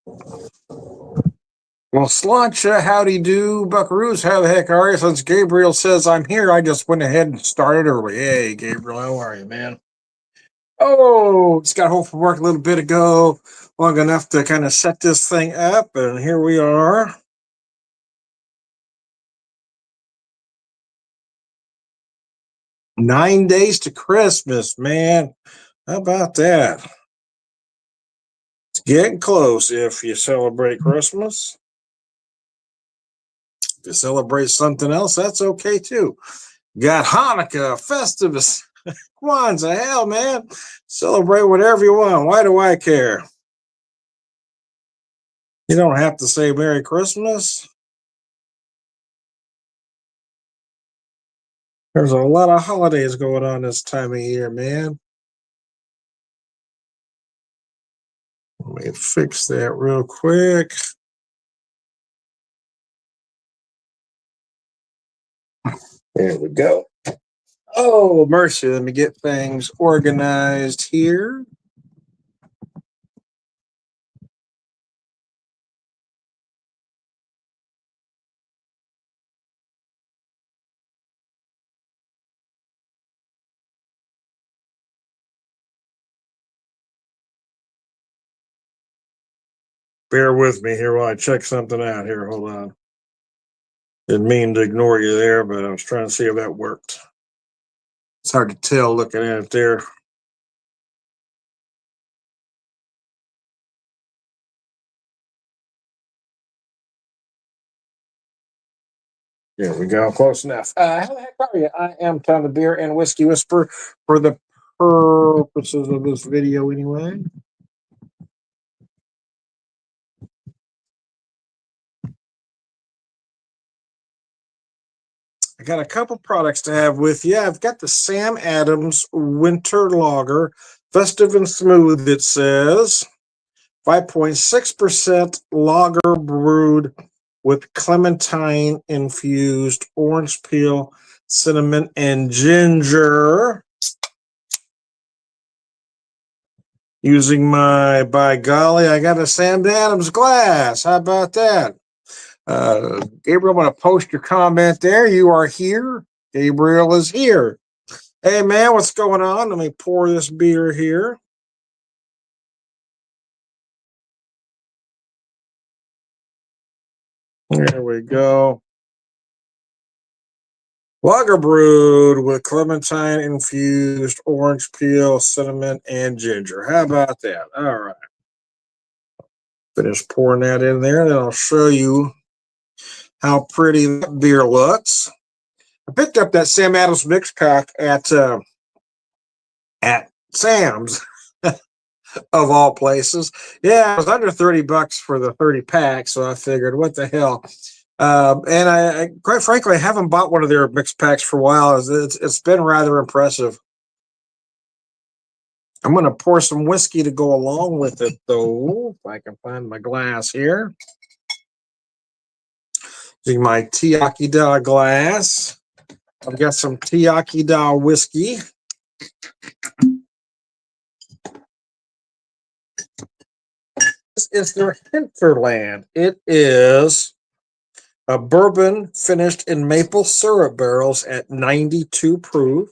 Well, Slancha, howdy do, Buckaroos, how the heck are you? Since Gabriel says I'm here, I just went ahead and started early. Hey, Gabriel, how are you, man? Oh, just got home from work a little bit ago, long enough to kind of set this thing up, and here we are. Nine days to Christmas, man. How about that? It's getting close if you celebrate Christmas. If you celebrate something else, that's okay too. Got Hanukkah, Festivus, Kwanzaa, hell, man. Celebrate whatever you want. Why do I care? You don't have to say Merry Christmas. There's a lot of holidays going on this time of year, man. Let me fix that real quick. There we go. Oh, mercy. Let me get things organized here. Bear with me here while I check something out here. Hold on. Didn't mean to ignore you there, but I was trying to see if that worked. It's hard to tell looking at it there. There we go. Close enough. How the heck are you? I am Tom the Beer and Whiskey Whisper for the purposes of this video anyway. I got a couple products to have with you. I've got the Sam Adams Winter Lager, Festive and Smooth, it says. 5.6% lager brewed with clementine infused orange peel, cinnamon, and ginger. Using my, by golly, I got a Sam Adams glass. How about that? Gabriel, I'm going to post your comment there. You are here. Gabriel is here. Hey, man, what's going on? Let me pour this beer here. There we go. Lager brewed with clementine infused orange peel, cinnamon, and ginger. How about that? All right. Finish pouring that in there, and I'll show you how pretty that beer looks. I picked up that Sam Adams mix pack at Sam's, of all places. Yeah, it was under $30 for the 30 pack, so I figured, what the hell? And I, quite frankly, I haven't bought one of their mix packs for a while. It's been rather impressive. I'm going to pour some whiskey to go along with it, though, if I can find my glass here. Using my Tiakida glass. I've got some Tiakida whiskey. This is their Hinterland. It is a bourbon finished in maple syrup barrels at 92 proof.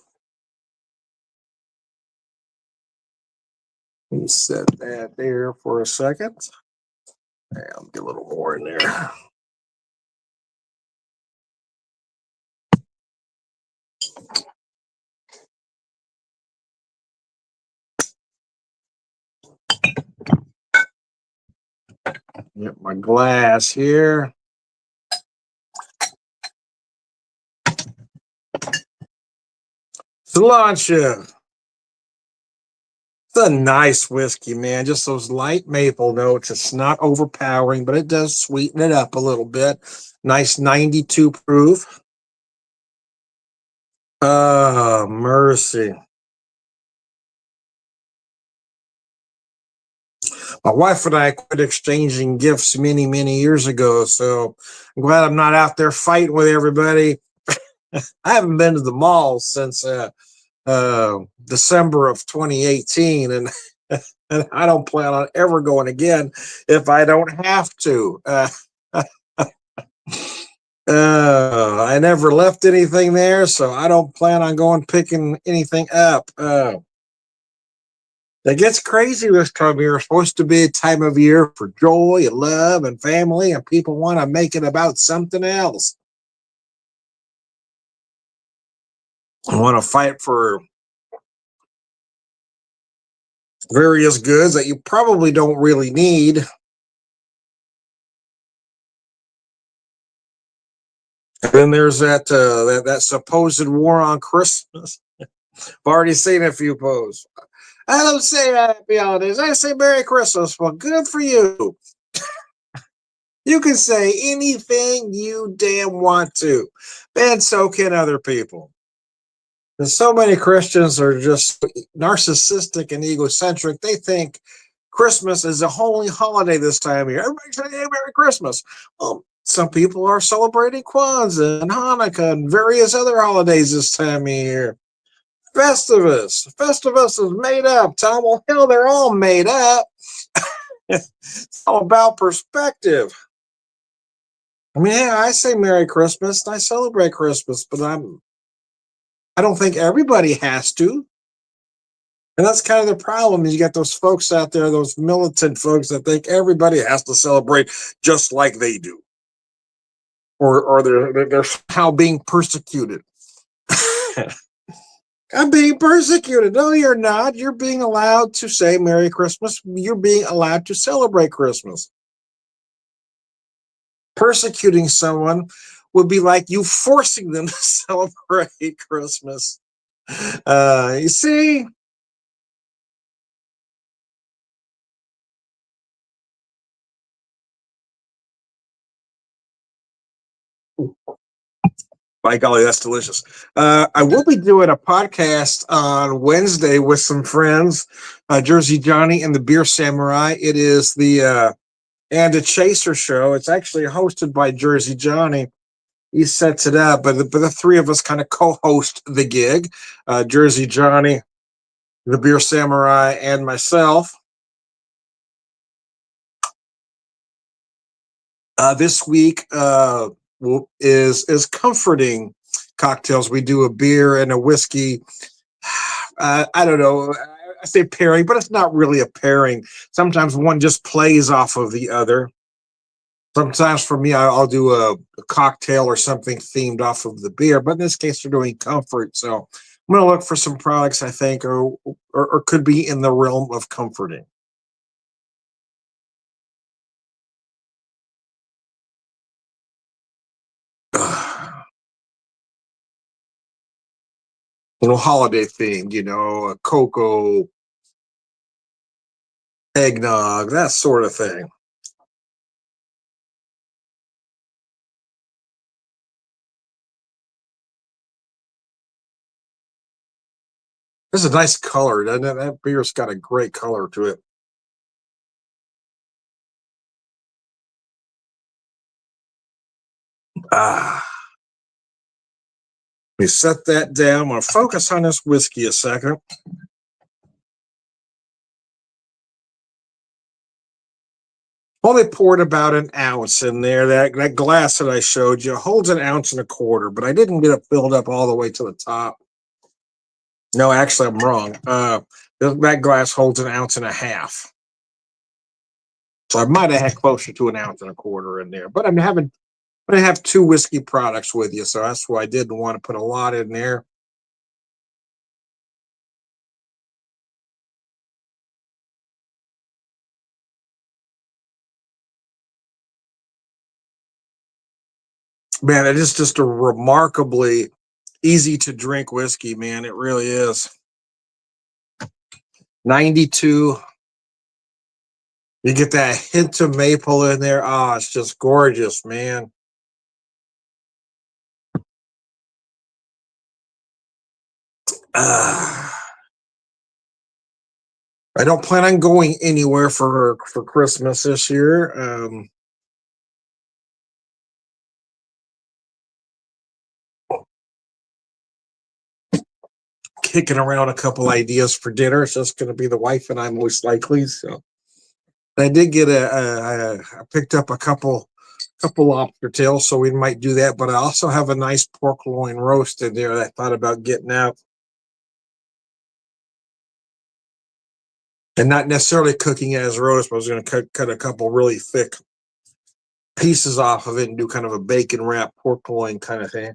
Let me set that there for a second. I'll get a little more in there. Get my glass here. Slancha. It's a nice whiskey, man. Just those light maple notes. It's not overpowering, but it does sweeten it up a little bit. Nice 92 proof. Oh, mercy. My wife and I quit exchanging gifts many, many years ago, so I'm glad I'm not out there fighting with everybody. I haven't been to the mall since December of 2018, and and I don't plan on ever going again if I don't have to. I never left anything there, so I don't plan on going picking anything up. It gets crazy this time of year. It's supposed to be a time of year for joy and love and family, and people want to make it about something else. I want to fight for various goods that you probably don't really need. And then there's that supposed war on Christmas. I've already seen a few posts. I don't say happy holidays. I say Merry Christmas. Well, good for you. You can say anything you damn want to, and so can other people. And so many Christians are just narcissistic and egocentric. They think Christmas is a holy holiday this time of year. Everybody say, hey, Merry Christmas. Well, some people are celebrating Kwanzaa and Hanukkah and various other holidays this time of year. Festivus. Festivus is made up, Tom. Well, hell, they're all made up. It's all about perspective. I mean, yeah, I say Merry Christmas and I celebrate Christmas, but I don't think everybody has to. And that's kind of the problem. Is you got those folks out there, those militant folks that think everybody has to celebrate just like they do, or they're somehow being persecuted. I'm being persecuted. No, you're not. You're being allowed to say Merry Christmas. You're being allowed to celebrate Christmas. Persecuting someone would be like you forcing them to celebrate Christmas. You see? By golly, that's delicious. I will be doing a podcast on Wednesday with some friends, Jersey Johnny and the Beer Samurai. It is the And a Chaser show. It's actually hosted by Jersey Johnny. He sets it up, but the three of us kind of co-host the gig. Jersey Johnny, the Beer Samurai, and myself. This week is comforting cocktails. We do a beer and a whiskey. I don't know. I say pairing, but it's not really a pairing. Sometimes one just plays off of the other. Sometimes for me, I'll do a cocktail or something themed off of the beer. But in this case, they're doing comfort. So I'm going to look for some products I think or could be in the realm of comforting. Holiday themed, a cocoa, eggnog, that sort of thing. This is a nice color, doesn't it? That beer's got a great color to it. Ah, let me set that down. I'm going to focus on this whiskey a second. Only poured about an ounce in there. That glass that I showed you holds an ounce and a quarter, but I didn't get it filled up all the way to the top. No, actually, I'm wrong. That glass holds an ounce and a half. So I might have had closer to an ounce and a quarter in there. But I'm going to have two whiskey products with you, so that's why I didn't want to put a lot in there. Man, it is just a remarkably easy to drink whiskey, man. It really is. 92. You get that hint of maple in there. Oh, it's just gorgeous, man. Uh, I don't plan on going anywhere for Christmas this year. kicking around a couple ideas for dinner. It's just going to be the wife and I most likely. So I did get I picked up a couple lobster tails, so we might do that. But I also have a nice pork loin roast in there that I thought about getting out and not necessarily cooking it as roast. But I was going to cut a couple really thick pieces off of it and do kind of a bacon wrap pork loin kind of thing.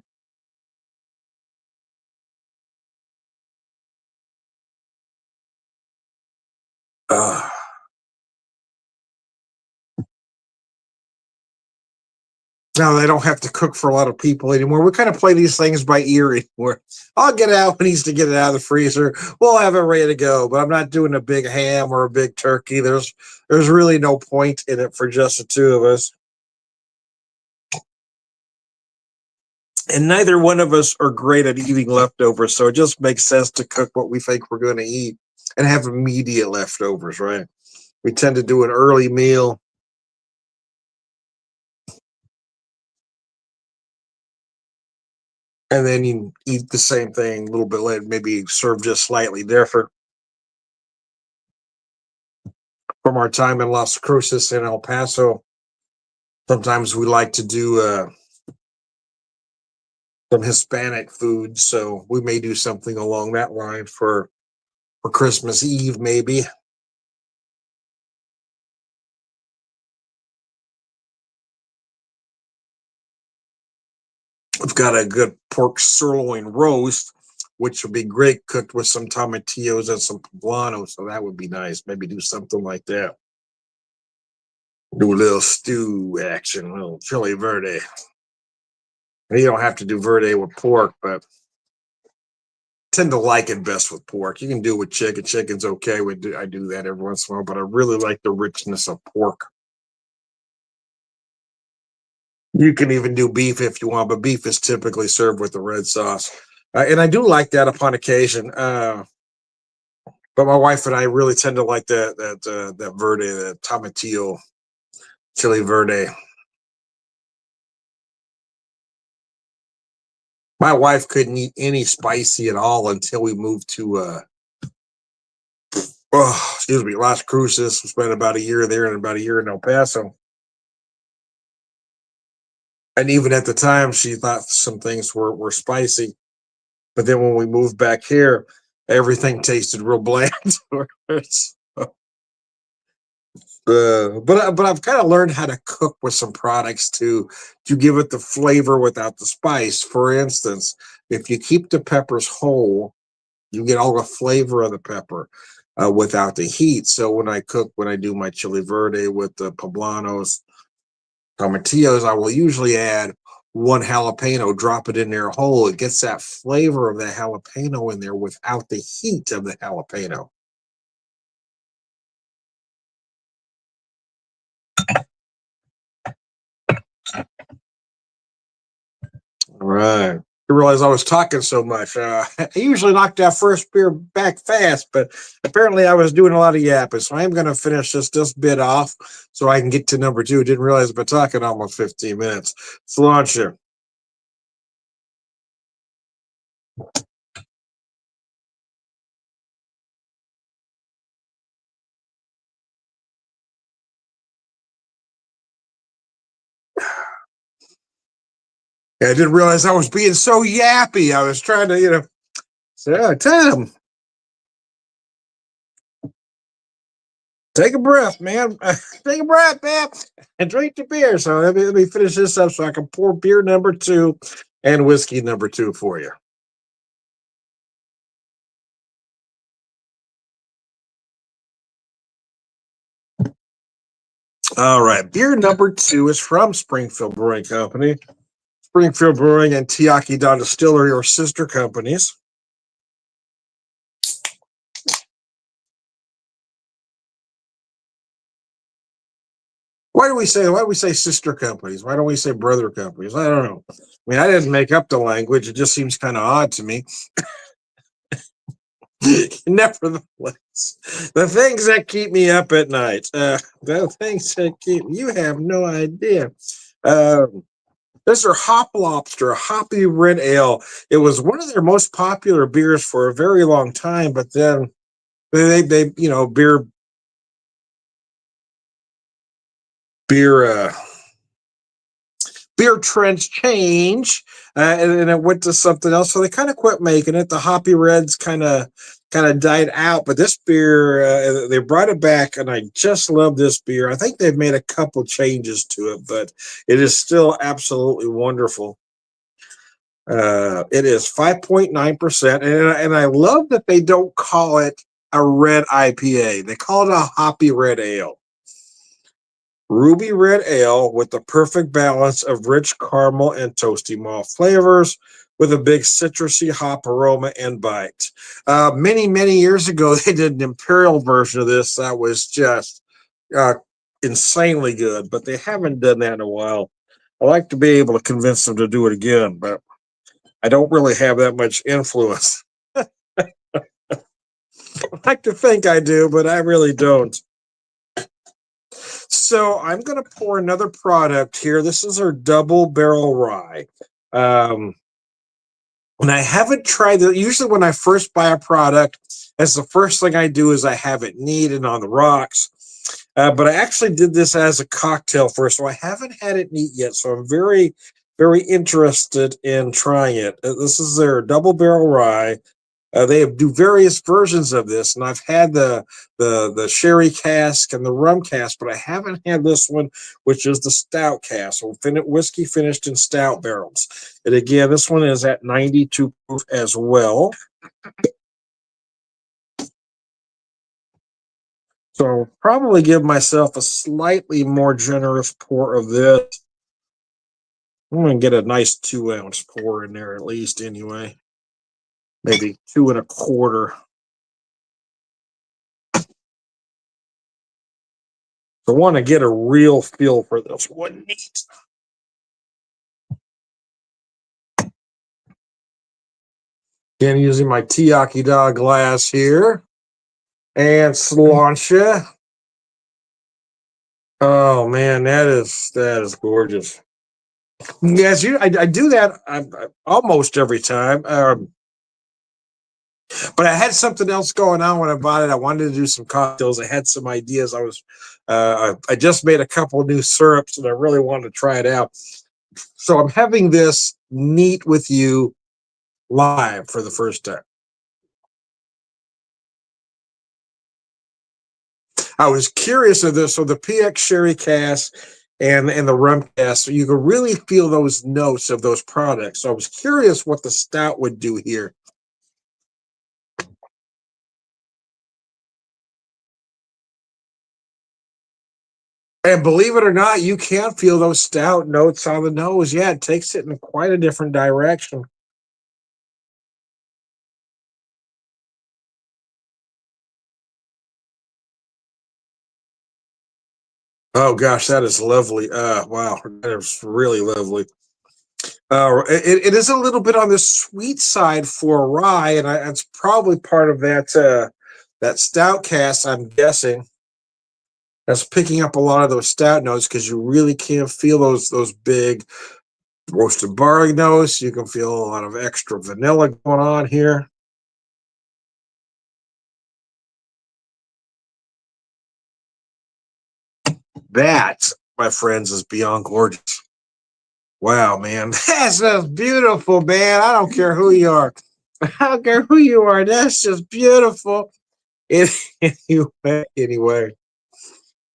Uh, Now they don't have to cook for a lot of people anymore. We kind of play these things by ear anymore. I'll get it out when he's to get it out of the freezer. We'll have it ready to go, but I'm not doing a big ham or a big turkey. There's really no point in it for just the two of us. And neither one of us are great at eating leftovers, so it just makes sense to cook what we think we're going to eat and have immediate leftovers, right? We tend to do an early meal. And then you eat the same thing a little bit later, maybe served just slightly different. From our time in Las Cruces and El Paso, sometimes we like to do some Hispanic food, so we may do something along that line for Christmas Eve, maybe. We've got a good pork sirloin roast, which would be great cooked with some tomatillos and some poblanos, so that would be nice. Maybe do something like that. Do a little stew action, a little chili verde. You don't have to do verde with pork, but tend to like it best with pork. You can do it with chicken. Chicken's okay. I do that every once in a while, but I really like the richness of pork. You can even do beef if you want, but beef is typically served with the red sauce. And I do like that upon occasion. But my wife and I really tend to like that verde, the tomatillo chili verde. My wife couldn't eat any spicy at all until we moved to excuse me, Las Cruces. We spent about a year there and about a year in El Paso. And even at the time, she thought some things were spicy. But then when we moved back here, everything tasted real bland. But I've kind of learned how to cook with some products to give it the flavor without the spice. For instance, if you keep the peppers whole, you get all the flavor of the pepper without the heat. So when I do my chili verde with the poblanos, tomatillos, I will usually add one jalapeno, drop it in there whole. It gets that flavor of the jalapeno in there without the heat of the jalapeno. All right. I realized I was talking so much. I usually knock that first beer back fast, but apparently I was doing a lot of yapping. So I'm going to finish this bit off so I can get to number two. Didn't realize I've been talking almost 15 minutes. Cilantro. I didn't realize I was being so yappy. I was trying to, say, oh, Tom, take a breath, man. Take a breath, man, and drink the beer. So let me finish this up so I can pour beer number two and whiskey number two for you. All right. Beer number two is from Springfield Brewing Company. Springfield Brewing and Tiaki Don Distillery are sister companies. Why do we say sister companies? Why don't we say brother companies? I don't know. I mean, I didn't make up the language. It just seems kind of odd to me. Nevertheless, the things that keep me up at night, the things that keep you have no idea. Um, This is Hop Lobster, a hoppy red ale. It was one of their most popular beers for a very long time, but then they beer beer trends change, and it went to something else. So they kind of quit making it. The hoppy reds kind of died out, but this beer they brought it back, and I just love this beer. I think they've made a couple changes to it, but it is still absolutely wonderful. It is 5.9%, and I love that they don't call it a red IPA. They call it a hoppy red ale. Ruby red ale with the perfect balance of rich caramel and toasty malt flavors with a big citrusy hop aroma and bite. Many years ago, they did an imperial version of this that was just uh, insanely good, but they haven't done that in a while. I like to be able to convince them to do it again, but I don't really have that much influence. I like to think I do, but I really don't. So I'm going to pour another product here. This is our double barrel rye. Um, and I haven't tried it. Usually when I first buy a product, that's the first thing I do is I have it neat and on the rocks. But I actually did this as a cocktail first, so I haven't had it neat yet. So I'm very interested in trying it. This is their double barrel rye. They do various versions of this, and I've had the sherry cask and the rum cask, but I haven't had this one, which is the stout cask, so whiskey finished in stout barrels. And again, this one is at 92 proof as well. So I'll probably give myself a slightly more generous pour of this. I'm going to get a nice 2-ounce pour in there at least, anyway. Maybe 2 1/4. I want to get a real feel for this one. Neat. Again, using my Tiaki Da glass here. And Sláinte. Oh man, that is gorgeous. Yes, I do that almost every time. But I had something else going on when I bought it. I wanted to do some cocktails. I had some ideas. I just made a couple of new syrups, and I really wanted to try it out. So I'm having this neat with you live for the first time. I was curious of this. So the PX Sherry cask and the rum cask, so you can really feel those notes of those products. So I was curious what the stout would do here. And believe it or not, you can feel those stout notes on the nose. Yeah, it takes it in quite a different direction. Oh gosh, that is lovely. Wow, that is really lovely. It is a little bit on the sweet side for rye, and it's probably part of that stout cast. I'm guessing that's picking up a lot of those stout notes because you really can feel those big roasted barley notes. You can feel a lot of extra vanilla going on here. That, my friends, is beyond gorgeous. Wow, man, that's just beautiful, man. I don't care who you are. I don't care who you are. That's just beautiful. Anyway,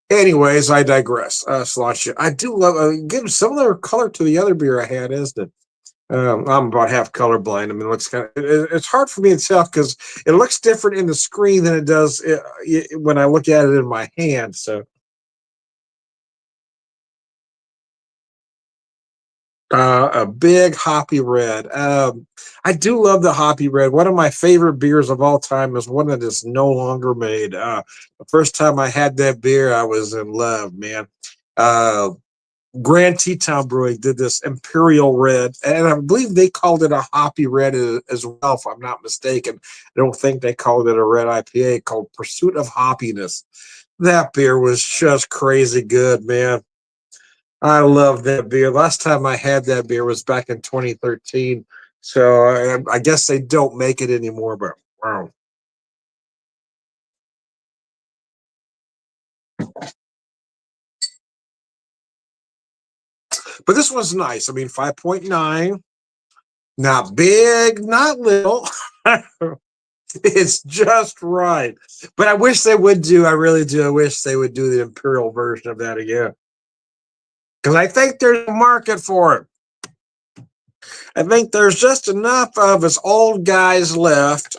anyways, I digress. Sláinte. I do love give similar color to the other beer I had, isn't it? I'm about half colorblind. I mean, it looks it's hard for me to tell because it looks different in the screen than it does when I look at it in my hand. So, a big hoppy red. I do love the hoppy red. One of my favorite beers of all time is one that is no longer made. The first time I had that beer, I was in love, man. Uh, Grand Teton Brewing did this Imperial Red, and I believe they called it a hoppy red as well, if I'm not mistaken. I don't think they called it a red IPA, called Pursuit of Hoppiness. That beer was just crazy good, man. I love that beer. Last time I had that beer was back in 2013. So I guess they don't make it anymore, but wow. But this one's nice. I mean, 5.9, not big, not little. It's just right. But I wish they would do, I really do. I wish they would do the Imperial version of that again. Because I think there's a market for it. I think there's just enough of us old guys left.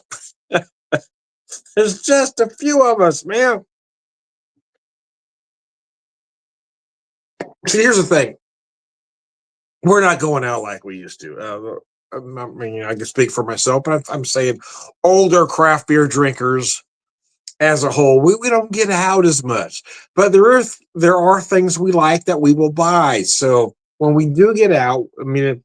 There's just a few of us, man. See, here's the thing. We're not going out like we used to. I mean, I can speak for myself, but I'm saying older craft beer drinkers as a whole, we don't get out as much. But there are things we like that we will buy. So when we do get out, I mean,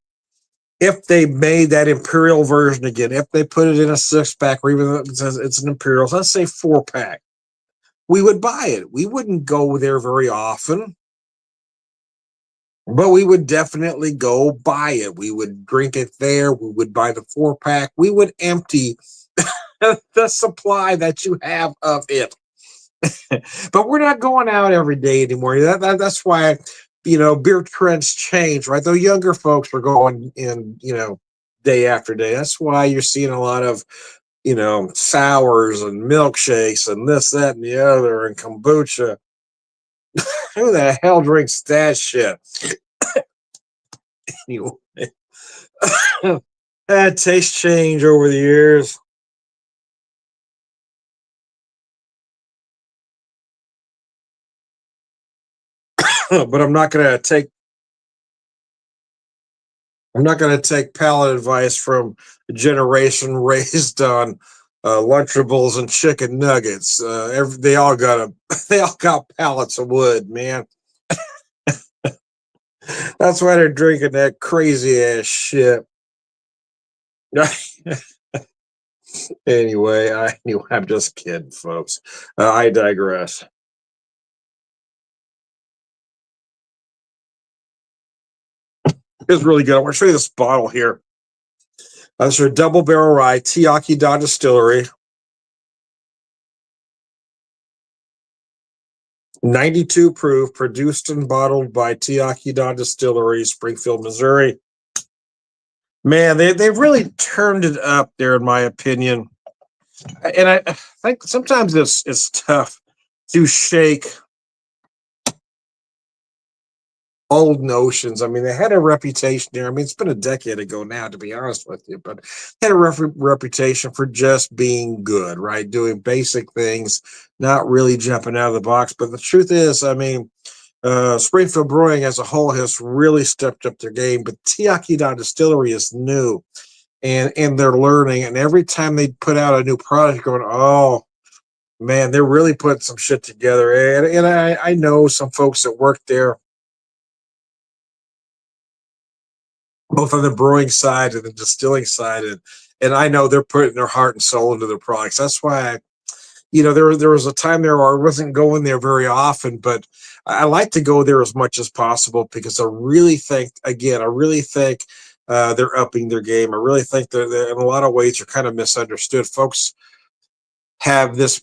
if they made that imperial version again, if they put it in a 6 pack, or even though it says it's an imperial, let's say 4 pack, we would buy it. We wouldn't go there very often, but we would definitely go buy it. We would drink it there. We would buy the 4 pack. We would empty the supply that you have of it. But we're not going out every day anymore. That's why, beer trends change, right? The younger folks are going in, day after day. That's why you're seeing a lot of, sours and milkshakes and this, that, and the other, and kombucha. Who the hell drinks that shit? Anyway, that taste change over the years. But I'm not gonna take palate advice from a generation raised on Lunchables and chicken nuggets. They all got they all got pallets of wood, man. That's why they're drinking that crazy ass shit. Anyway, I'm just kidding, folks. I digress. It's really good. I want to show you this bottle here. This is a double barrel rye, Tiaki Distillery, 92 proof, produced and bottled by Tiaki Distillery, Springfield, Missouri. Man, they've really turned it up there, in my opinion. And I think sometimes it's tough to shake old notions. I mean, they had a reputation there. I mean, it's been a decade ago now, to be honest with you, but they had a reputation for just being good, right? Doing basic things, not really jumping out of the box. But the truth is, I mean, Springfield Brewing as a whole has really stepped up their game, but Tiaki Distillery is new, and they're learning. And every time they put out a new product, you're going, oh man, they're really putting some shit together. And I know some folks that work there, both on the brewing side and the distilling side, and I know they're putting their heart and soul into their products. That's why there was a time there where I wasn't going there very often, but I like to go there as much as possible because I really think they're upping their game. I really think that in a lot of ways they're kind of misunderstood. Folks have this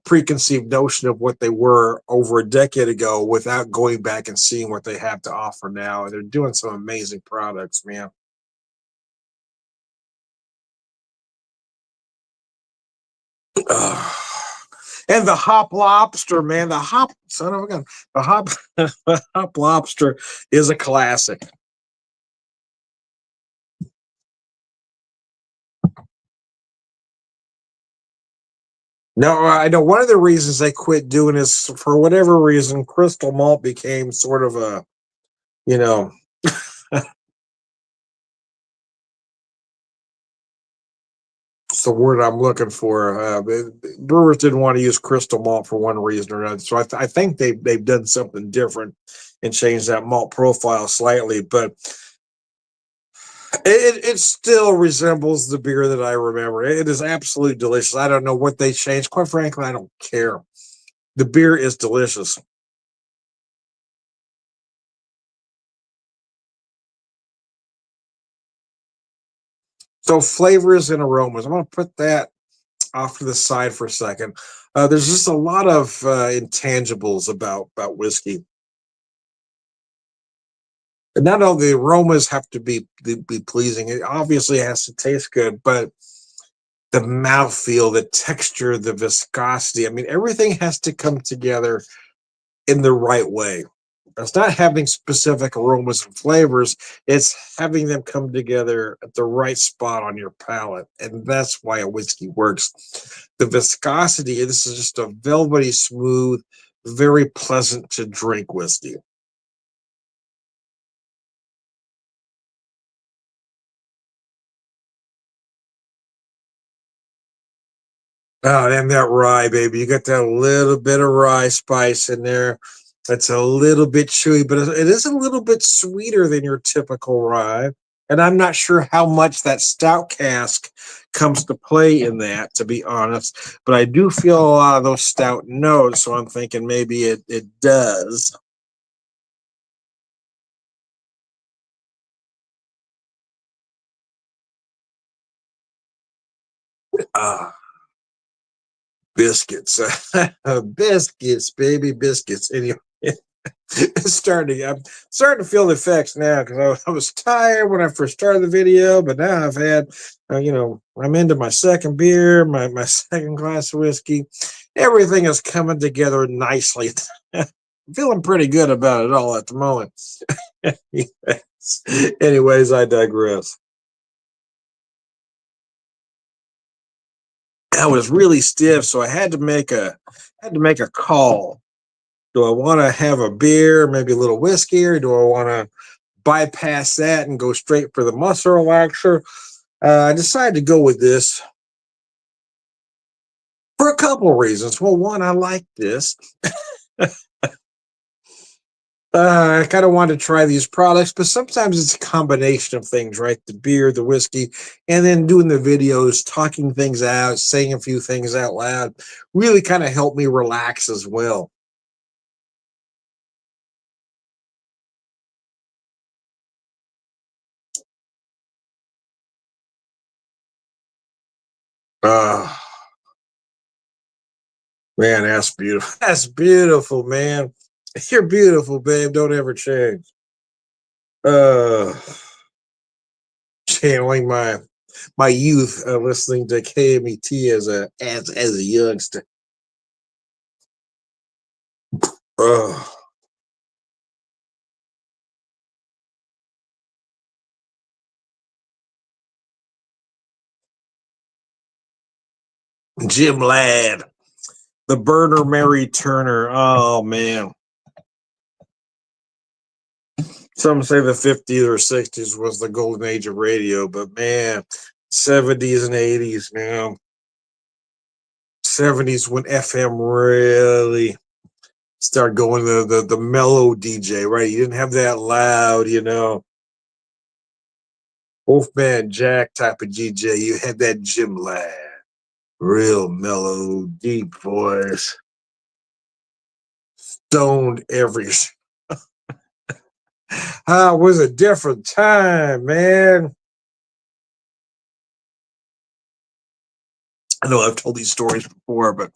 preconceived notion of what they were over a decade ago without going back and seeing what they have to offer now. And they're doing some amazing products, man. And the hop lobster, man, the hop son of a gun, the hop, the hop lobster is a classic. No, I know one of the reasons they quit doing is for whatever reason, crystal malt became sort of a, you know, it's the word I'm looking for. Brewers didn't want to use crystal malt for one reason or another, so I think they've done something different and changed that malt profile slightly, but it still resembles the beer that I remember. It is absolutely delicious. I don't know what they changed. Quite frankly, I don't care. The beer is delicious. So flavors and aromas. I'm going to put that off to the side for a second. There's just a lot of intangibles about whiskey. And not only the aromas have to be pleasing, it obviously has to taste good, but the mouthfeel, the texture, the viscosity. I mean, everything has to come together in the right way. It's not having specific aromas and flavors, it's having them come together at the right spot on your palate. And that's why a whiskey works. The viscosity, this is just a velvety smooth, very pleasant to drink whiskey. Oh, and that rye, baby. You got that little bit of rye spice in there. It's a little bit chewy, but it is a little bit sweeter than your typical rye. And I'm not sure how much that stout cask comes to play in that, to be honest. But I do feel a lot of those stout notes, so I'm thinking maybe it does. Ah, biscuits. Biscuits, baby, biscuits. Anyway. I'm starting to feel the effects now because I was tired when I first started the video, but now I've had, I'm into my second beer, my second glass of whiskey. Everything is coming together nicely. I'm feeling pretty good about it all at the moment. Yes. Anyways, I digress. I was really stiff, so I had to make a call. Do I want to have a beer, maybe a little whiskey, or do I want to bypass that and go straight for the muscle relaxer? I decided to go with this for a couple of reasons. Well, one, I like this. I kind of wanted to try these products, but sometimes it's a combination of things, right? The beer, the whiskey, and then doing the videos, talking things out, saying a few things out loud really kind of helped me relax as well. Uh, Man, that's beautiful. That's beautiful, man. You're beautiful, babe. Don't ever change. Uh, Channeling my youth, listening to KMET as a youngster. Uh, Jim Ladd, the burner Mary Turner. Oh man, some say the 50s or 60s was the golden age of radio, but man, 70s and 80s, man. 70s when FM really started going the mellow DJ, right? You didn't have that loud, Wolfman Jack type of DJ. You had that Jim Ladd, real mellow, deep voice, stoned every. Ah, it was a different time, man. I know I've told these stories before, but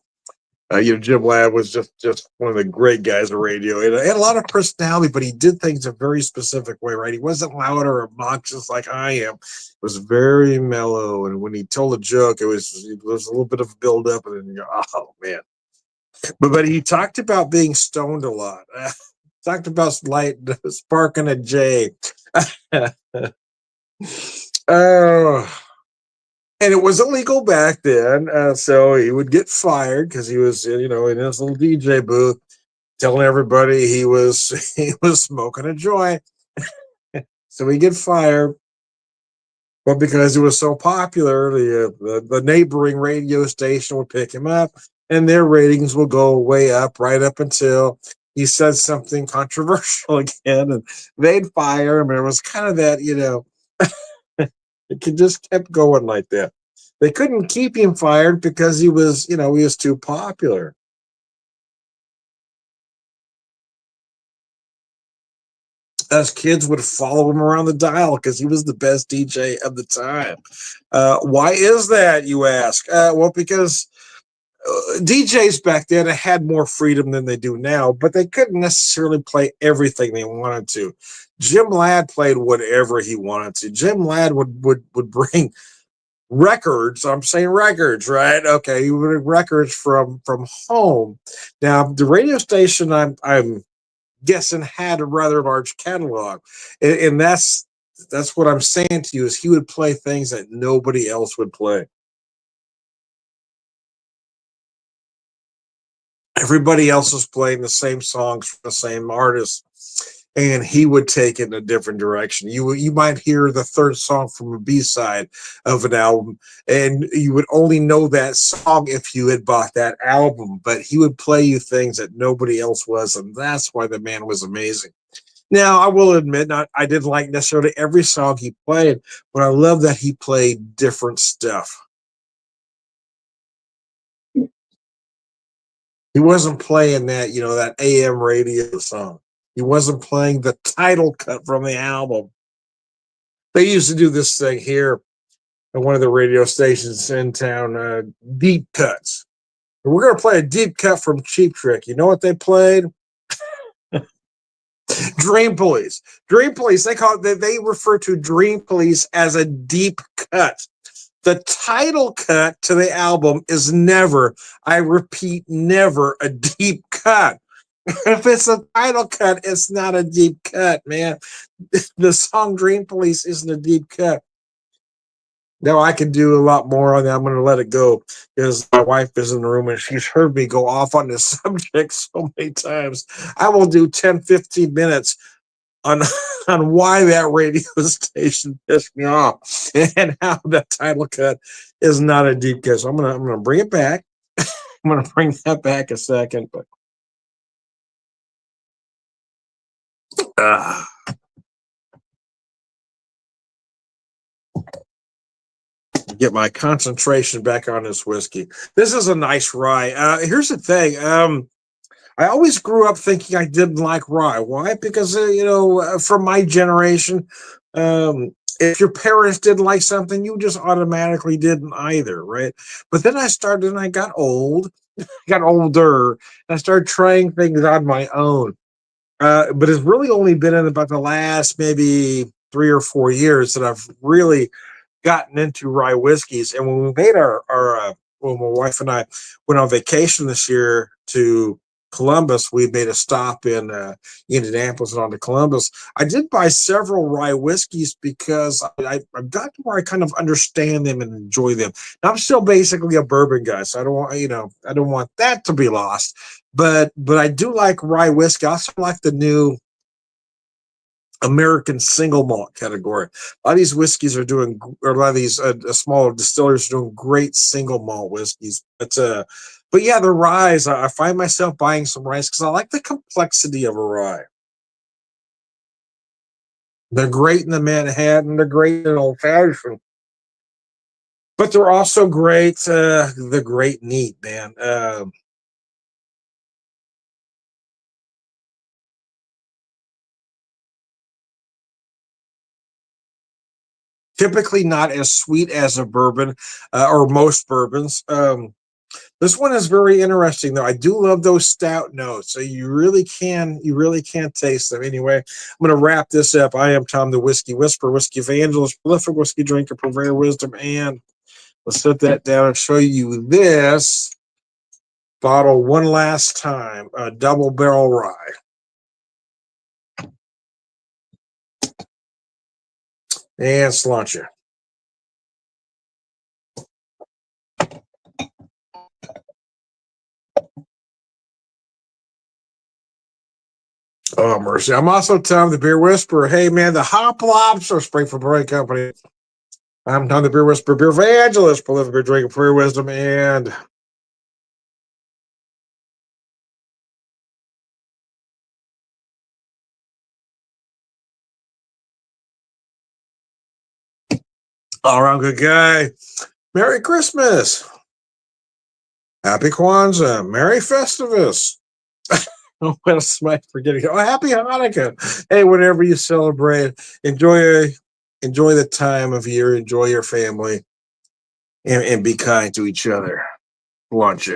Jim Ladd was just one of the great guys on radio. And he had a lot of personality, but he did things a very specific way, right? He wasn't loud or obnoxious like I am. It was very mellow, and when he told a joke, it was a little bit of a build up, and then you go, oh man. But he talked about being stoned a lot. Talked about light sparking a J. Oh, and it was illegal back then, so he would get fired because he was, in his little DJ booth telling everybody he was he was smoking a joint. So he get fired, but because he was so popular, the neighboring radio station would pick him up, and their ratings will go way up, right up until he said something controversial again, and they'd fire him. And it was kind of that, it just kept going like that. They couldn't keep him fired because he was too popular. Us kids would follow him around the dial because he was the best DJ of the time. Why is that, you ask? Well, because DJs back then had more freedom than they do now, but they couldn't necessarily play everything they wanted to. Jim Ladd played whatever he wanted to. Jim Ladd would bring records. I'm saying records, right? Okay, he would bring records from home. Now the radio station I'm guessing had a rather large catalog, and that's what I'm saying to you is he would play things that nobody else would play. Everybody else was playing the same songs from the same artist, and he would take it in a different direction. You might hear the third song from a B side of an album, and you would only know that song if you had bought that album. But he would play you things that nobody else was, and that's why the man was amazing. Now, I will admit, I didn't like necessarily every song he played, but I love that he played different stuff. He wasn't playing that, that AM radio song. He wasn't playing the title cut from the album. They used to do this thing here at one of the radio stations in town, deep cuts. We're going to play a deep cut from Cheap Trick. You know what they played? Dream Police. Dream Police. They refer to Dream Police as a deep cut. The title cut to the album is never, I repeat, never a deep cut. If it's a title cut, it's not a deep cut, man. The song Dream Police isn't a deep cut. Now I can do a lot more on that. I'm going to let it go because my wife is in the room and she's heard me go off on this subject so many times. I will do 10, 15 minutes on on why that radio station pissed me off and how that title cut is not a deep cut. So I'm gonna bring it back. I'm gonna bring that back a second, but uh, get my concentration back on this whiskey. This is a nice rye. Here's the thing. I always grew up thinking I didn't like rye. Why? Because from my generation, if your parents didn't like something, you just automatically didn't either, right? But then I started, and I got got older, and I started trying things on my own. But it's really only been in about the last maybe 3 or 4 years that I've really gotten into rye whiskeys. And when we made when my wife and I went on vacation this year to Columbus, we made a stop in Indianapolis and on to Columbus. I did buy several rye whiskeys because I've got to where I kind of understand them and enjoy them. Now, I'm still basically a bourbon guy, so I don't want that to be lost. But I do like rye whiskey. I also like the new American single malt category. A lot of these whiskeys are doing, or a lot of these smaller distillers are doing great single malt whiskeys. But yeah, the ryes, I find myself buying some ryes because I like the complexity of a rye. They're great in the Manhattan, they're great in old fashioned, but they're also great. The great neat, man. Typically not as sweet as a bourbon or most bourbons. This one is very interesting, though. I do love those stout notes. So you really can taste them. Anyway, I'm going to wrap this up. I am Tom, the Whiskey Whisperer, Whiskey Evangelist, prolific whiskey drinker, purveyor of wisdom, and let's set that down and show you this bottle one last time. A double barrel rye. And cilantro. Oh, mercy. I'm also Tom, the Beer Whisperer. Hey, man, the Hop Lobster Springfield Brewing Company. I'm Tom, the Beer Whisperer, Beer Evangelist, prolific beer drinker, purveyor of wisdom, and all around good guy. Merry Christmas. Happy Kwanzaa. Merry Festivus. Oh, what else am I forgetting? Oh, happy Hanukkah! Hey, whenever you celebrate, enjoy enjoy the time of year, enjoy your family, and be kind to each other. Lunch.